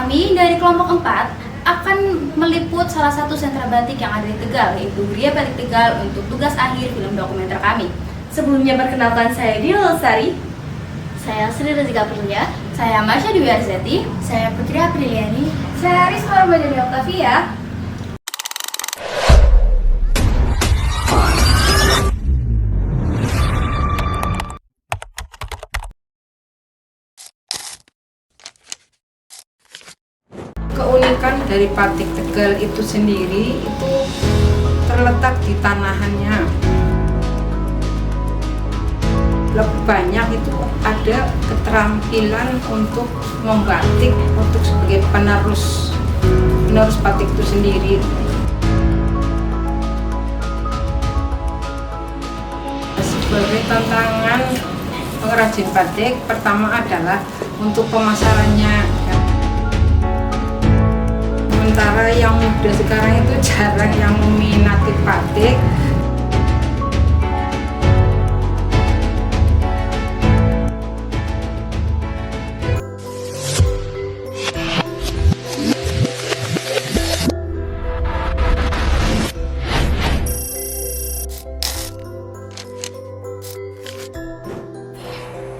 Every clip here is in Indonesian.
kami dari kelompok 4 akan meliput salah satu sentra batik yang ada di Tegal, yaitu Gria Batik Tegal untuk tugas akhir film dokumenter kami. Sebelumnya perkenalkan, saya Dina Lestari. Saya Sri Rezika Purlia. Saya Marsha Dwi Arzeti. Saya Putri Apriliani. Saya Risma Ramadhani Octavia. Keunikan dari batik Tegal itu sendiri itu terletak di tanahannya. Lebih banyak itu ada keterampilan untuk membatik, untuk sebagai penerus batik itu sendiri. Sebagai tantangan pengrajin batik, pertama adalah untuk pemasarannya. Sementara yang muda sekarang itu jarang yang meminati batik.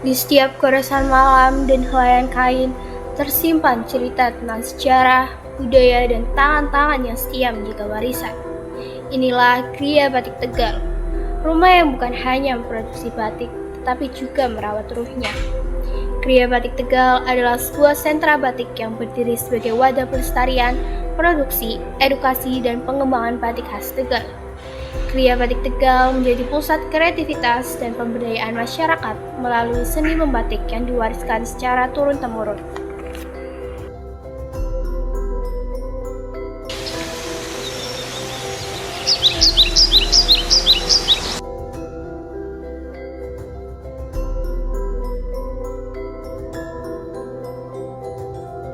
Di setiap goresan malam dan helaian kain tersimpan cerita tentang sejarah, budaya, dan tangan-tangan yang setia menjaga warisan. Inilah Gria Batik Tegal, rumah yang bukan hanya memproduksi batik, tetapi juga merawat ruhnya. Gria Batik Tegal adalah sebuah sentra batik yang berdiri sebagai wadah pelestarian, produksi, edukasi, dan pengembangan batik khas Tegal. Gria Batik Tegal menjadi pusat kreativitas dan pemberdayaan masyarakat melalui seni membatik yang diwariskan secara turun-temurun.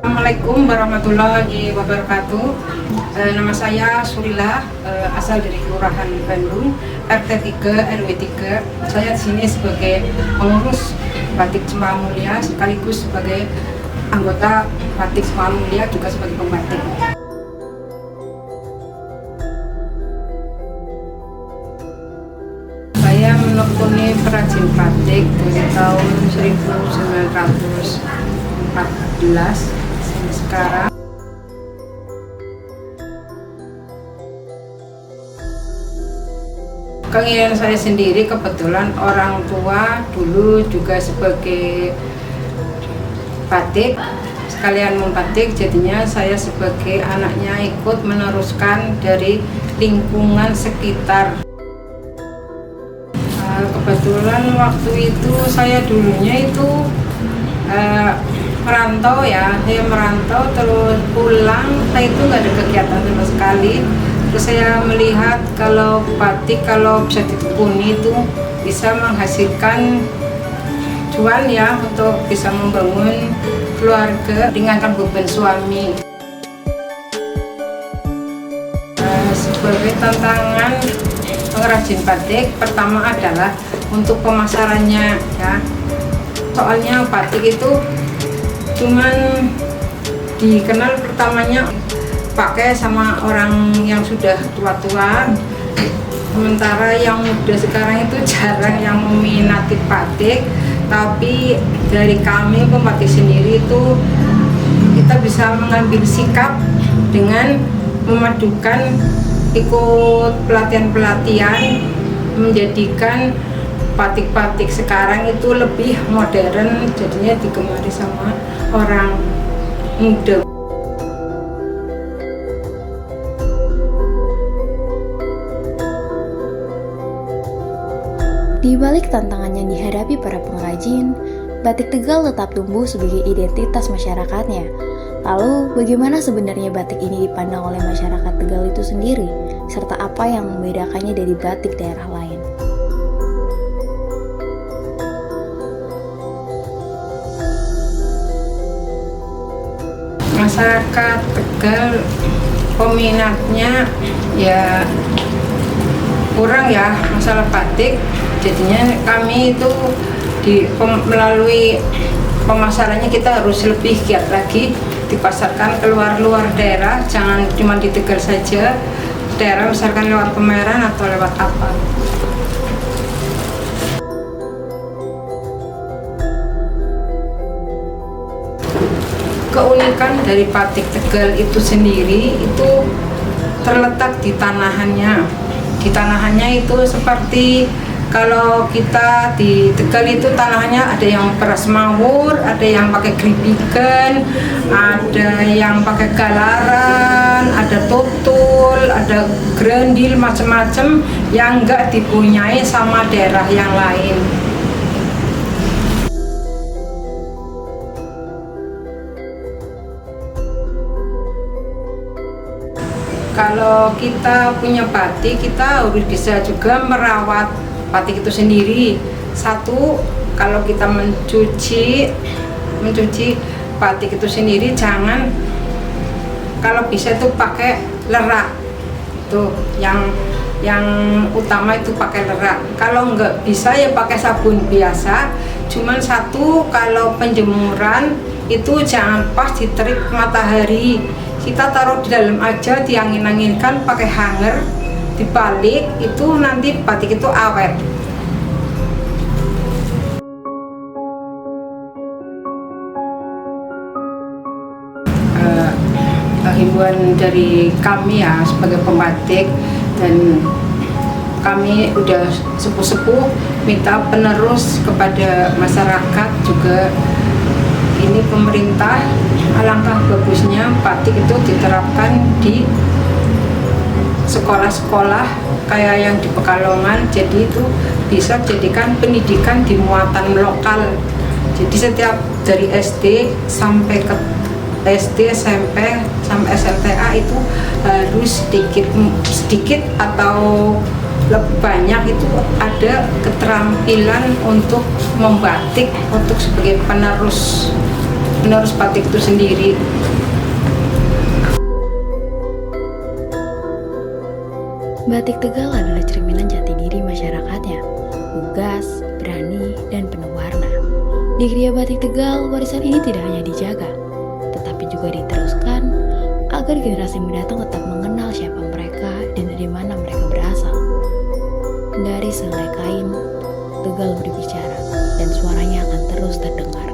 Assalamualaikum warahmatullahi wabarakatuh. Nama saya Surila, asal dari Kelurahan Bandung, RT 3 RW 3. Saya di sini sebagai pengurus Batik Semalam Mulia, sekaligus sebagai anggota Batik Semalam Mulia, juga sebagai pembatik. Saya menekuni perajin batik dari tahun 1914 sampai sekarang. Keinginan saya sendiri, kebetulan orang tua dulu juga sebagai batik, sekalian membatik, jadinya saya sebagai anaknya ikut meneruskan dari lingkungan sekitar. Kebetulan waktu itu saya dulunya itu merantau ya, saya merantau terus pulang, saya itu nggak ada kegiatan sama sekali. Terus saya melihat kalau batik kalau bisa ditekuni itu bisa menghasilkan cuan ya, untuk bisa membangun keluarga, ringankan beban suami. Sebagai tantangan pengrajin batik, pertama adalah untuk pemasarannya ya. Soalnya batik itu cuman dikenal pertamanya pakai sama orang yang sudah tua-tua, sementara yang muda sekarang itu jarang yang meminati batik. Tapi dari kami pembatik sendiri itu kita bisa mengambil sikap dengan memadukan ikut pelatihan-pelatihan, menjadikan batik-batik sekarang itu lebih modern, jadinya digemari sama orang muda. Di balik tantangan yang dihadapi para pengrajin, batik Tegal tetap tumbuh sebagai identitas masyarakatnya. Lalu, bagaimana sebenarnya batik ini dipandang oleh masyarakat Tegal itu sendiri, serta apa yang membedakannya dari batik daerah lain? Masyarakat Tegal peminatnya ya kurang ya masalah batik, jadinya kami itu melalui pemasarannya kita harus lebih giat lagi dipasarkan keluar daerah, jangan cuma di Tegal saja, daerah misalkan lewat Kemayoran atau lewat apa. Keunikan dari batik Tegal itu sendiri itu terletak di tanahannya. Di tanahannya itu seperti kalau kita di Tegal itu tanahannya ada yang beras mawur, ada yang pakai geribigan, ada yang pakai galaran, ada tutul, ada grendil, macam-macam yang enggak dipunyai sama daerah yang lain. Kalau kita punya batik, kita harus bisa juga merawat batik itu sendiri. Satu, kalau kita mencuci batik itu sendiri, jangan, kalau bisa itu pakai lerak. Tuh, yang utama itu pakai lerak. Kalau nggak bisa ya pakai sabun biasa. Cuman satu, kalau penjemuran itu jangan pas di terik matahari. Kita taruh di dalam aja, diangin-anginkan pakai hanger, dibalik, itu nanti batik itu awet. Himbauan dari kami ya sebagai pembatik, dan kami udah sepuh-sepuh minta penerus kepada masyarakat juga. Ini pemerintah, alangkah bagusnya batik itu diterapkan di sekolah-sekolah kayak yang di Pekalongan, jadi itu bisa jadikan pendidikan di muatan lokal. Jadi setiap dari SD sampai ke SD, SMP, sampai SMTA itu harus sedikit atau lebih banyak itu ada keterampilan untuk membatik, untuk sebagai penerus batik itu sendiri. Batik Tegal adalah cerminan jati diri masyarakatnya, lugas, berani, dan penuh warna. Di Gria Batik Tegal, warisan ini tidak hanya dijaga, tetapi juga diteruskan agar generasi mendatang tetap mengenal siapa mereka dan dari mana mereka berasal. Dari sehelai kain, Tegal berbicara dan suaranya akan terus terdengar.